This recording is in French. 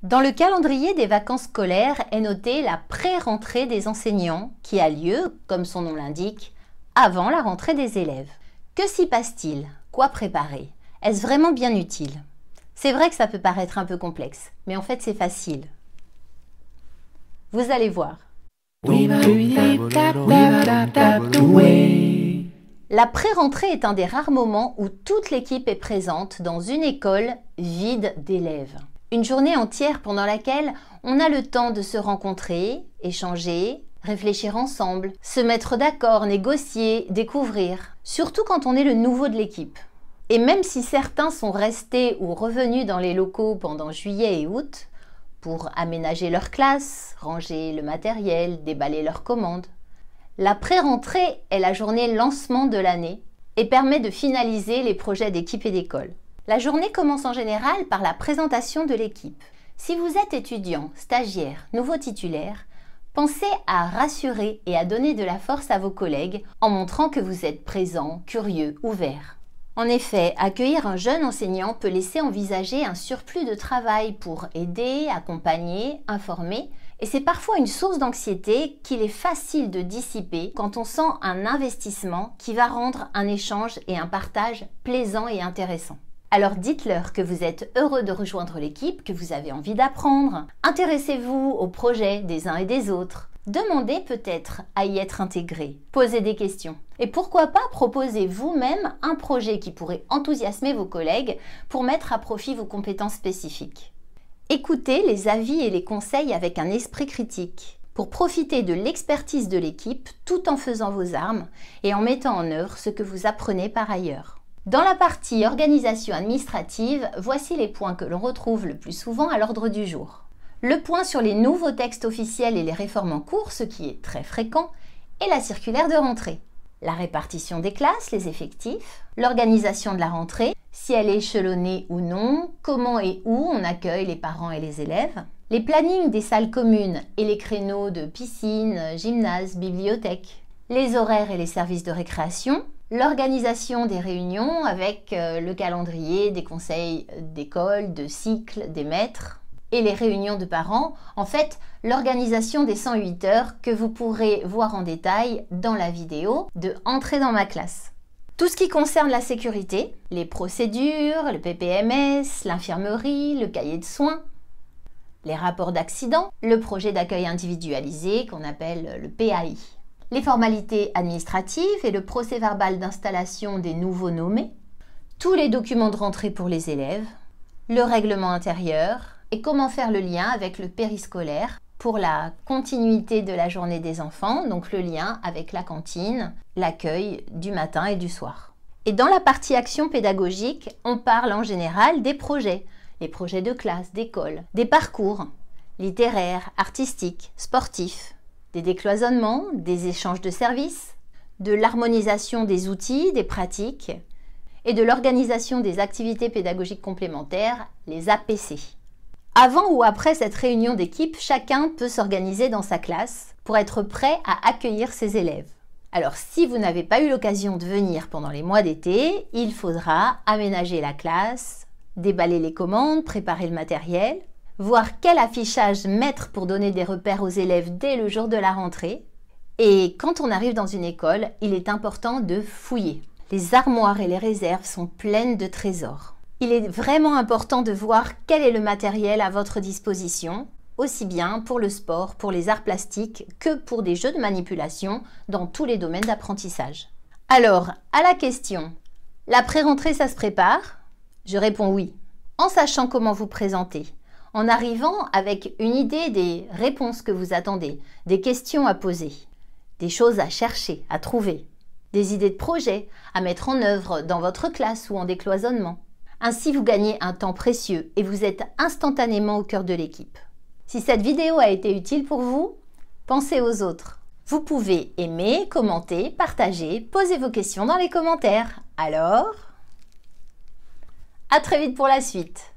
Dans le calendrier des vacances scolaires est notée la pré-rentrée des enseignants qui a lieu, comme son nom l'indique, avant la rentrée des élèves. Que s'y passe-t-il? Quoi préparer? Est-ce vraiment bien utile? C'est vrai que ça peut paraître un peu complexe, mais en fait c'est facile. Vous allez voir. La pré-rentrée est un des rares moments où toute l'équipe est présente dans une école vide d'élèves. Une journée entière pendant laquelle on a le temps de se rencontrer, échanger, réfléchir ensemble, se mettre d'accord, négocier, découvrir. Surtout quand on est le nouveau de l'équipe. Et même si certains sont restés ou revenus dans les locaux pendant juillet et août, pour aménager leur classe, ranger le matériel, déballer leurs commandes, la pré-rentrée est la journée lancement de l'année et permet de finaliser les projets d'équipe et d'école. La journée commence en général par la présentation de l'équipe. Si vous êtes étudiant, stagiaire, nouveau titulaire, pensez à rassurer et à donner de la force à vos collègues en montrant que vous êtes présent, curieux, ouvert. En effet, accueillir un jeune enseignant peut laisser envisager un surplus de travail pour aider, accompagner, informer, et c'est parfois une source d'anxiété qu'il est facile de dissiper quand on sent un investissement qui va rendre un échange et un partage plaisant et intéressant. Alors dites-leur que vous êtes heureux de rejoindre l'équipe, que vous avez envie d'apprendre. Intéressez-vous aux projets des uns et des autres. Demandez peut-être à y être intégré. Posez des questions. Et pourquoi pas proposer vous-même un projet qui pourrait enthousiasmer vos collègues pour mettre à profit vos compétences spécifiques. Écoutez les avis et les conseils avec un esprit critique pour profiter de l'expertise de l'équipe tout en faisant vos armes et en mettant en œuvre ce que vous apprenez par ailleurs. Dans la partie organisation administrative, voici les points que l'on retrouve le plus souvent à l'ordre du jour. Le point sur les nouveaux textes officiels et les réformes en cours, ce qui est très fréquent, et la circulaire de rentrée. La répartition des classes, les effectifs, l'organisation de la rentrée, si elle est échelonnée ou non, comment et où on accueille les parents et les élèves, les plannings des salles communes et les créneaux de piscine, gymnase, bibliothèque, les horaires et les services de récréation, l'organisation des réunions avec le calendrier des conseils d'école, de cycle, des maîtres et les réunions de parents, en fait l'organisation des 108 heures que vous pourrez voir en détail dans la vidéo de Entrer dans ma classe. Tout ce qui concerne la sécurité, les procédures, le PPMS, l'infirmerie, le cahier de soins, les rapports d'accident, le projet d'accueil individualisé qu'on appelle le PAI. Les formalités administratives et le procès-verbal d'installation des nouveaux nommés, tous les documents de rentrée pour les élèves, le règlement intérieur et comment faire le lien avec le périscolaire pour la continuité de la journée des enfants, donc le lien avec la cantine, l'accueil du matin et du soir. Et dans la partie action pédagogique, on parle en général des projets, les projets de classe, d'école, des parcours littéraires, artistiques, sportifs, des décloisonnements, des échanges de services, de l'harmonisation des outils, des pratiques et de l'organisation des activités pédagogiques complémentaires, les APC. Avant ou après cette réunion d'équipe, chacun peut s'organiser dans sa classe pour être prêt à accueillir ses élèves. Alors si vous n'avez pas eu l'occasion de venir pendant les mois d'été, il faudra aménager la classe, déballer les commandes, préparer le matériel, voir quel affichage mettre pour donner des repères aux élèves dès le jour de la rentrée. Et quand on arrive dans une école, il est important de fouiller. Les armoires et les réserves sont pleines de trésors. Il est vraiment important de voir quel est le matériel à votre disposition, aussi bien pour le sport, pour les arts plastiques, que pour des jeux de manipulation dans tous les domaines d'apprentissage. Alors, à la question, la pré-rentrée ça se prépare? Je réponds oui, en sachant comment vous présenter. En arrivant avec une idée des réponses que vous attendez, des questions à poser, des choses à chercher, à trouver, des idées de projets à mettre en œuvre dans votre classe ou en décloisonnement. Ainsi, vous gagnez un temps précieux et vous êtes instantanément au cœur de l'équipe. Si cette vidéo a été utile pour vous, pensez aux autres. Vous pouvez aimer, commenter, partager, poser vos questions dans les commentaires. Alors, à très vite pour la suite.